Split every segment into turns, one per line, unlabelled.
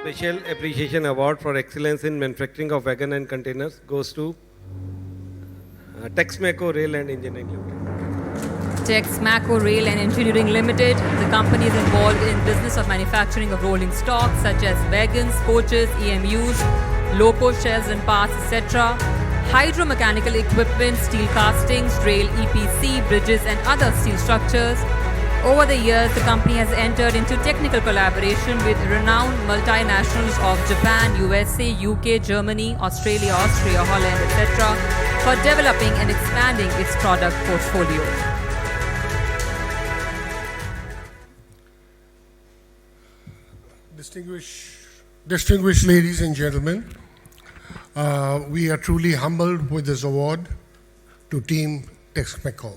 Special Appreciation Award for Excellence in Manufacturing of Wagon and Containers goes to Texmaco Rail and Engineering Limited.
Texmaco Rail and Engineering Limited. The company is involved in business of manufacturing of rolling stock such as wagons, coaches, EMUs, loco shells and parts, etc. Hydromechanical equipment, steel castings, rail EPC, bridges and other steel structures. Over the years, the company has entered into technical collaboration with renowned multinationals of Japan, USA, UK, Germany, Australia, Austria, Holland, etc. for developing and expanding its product portfolio.
Distinguished ladies and gentlemen, we are truly humbled with this award to Team Texmaco.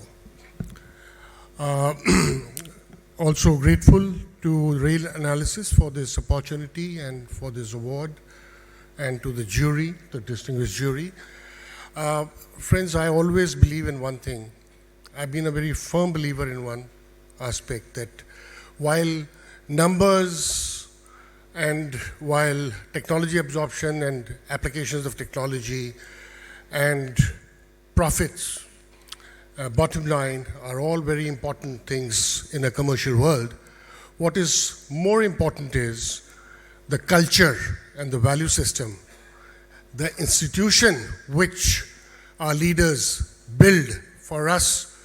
Also grateful to Rail Analysis for this opportunity and for this award, and to the jury, the distinguished jury. Friends, I always believe in one thing. I've been a very firm believer in one aspect, that while numbers and while technology absorption and applications of technology and profits, bottom line, are all very important things in a commercial world, what is more important is the culture and the value system, the institution which our leaders build for us,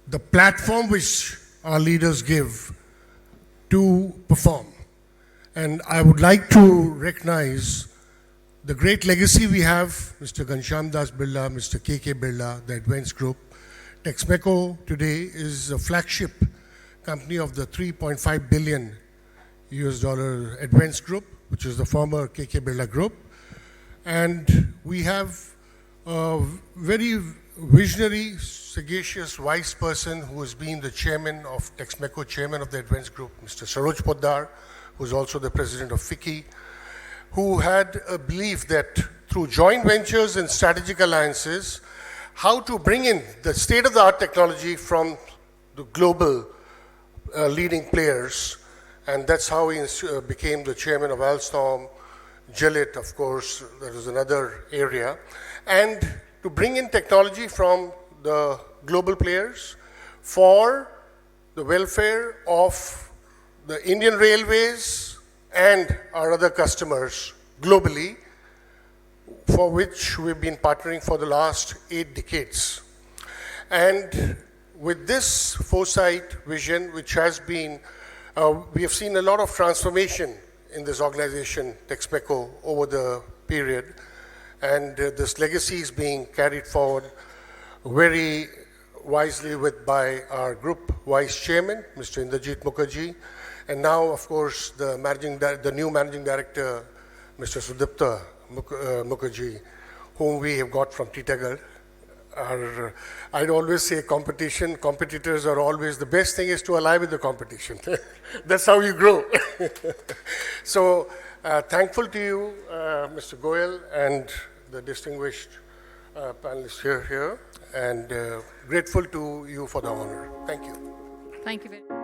the platform which our leaders give to perform. And I would like to recognize the great legacy we have, Mr. Ghanshyam Das Birla, Mr. K.K. Birla, the Advance Group. Texmaco today is a flagship company of the $3.5 billion Advance Group, which is the former K.K. Birla Group. And we have a very visionary, sagacious, wise person who has been the chairman of Texmaco, chairman of the Advance Group, Mr. Saroj Poddar, who is also the president of FICCI, who had a belief that through joint ventures and strategic alliances, how to bring in the state-of-the-art technology from the global leading players. And that's how he became the chairman of Alstom, Gillette, of course, that is another area. And to bring in technology from the global players for the welfare of the Indian Railways and our other customers globally, for which we've been partnering for the last 8 decades. And with this foresight vision, which has been, we have seen a lot of transformation in this organization, Texmaco, over the period. And this legacy is being carried forward very wisely by our group vice chairman, Mr. Indrajit Mukherjee, and now, of course, the new managing director, Mr. Sudipta Mukherjee, whom we have got from Titagarh. I'd always say competitors are always, the best thing is to ally with the competition. That's how you grow. So thankful to you, Mr. Goyal, and the distinguished panelists here, and grateful to you for the honor. Thank you.
Thank you very much.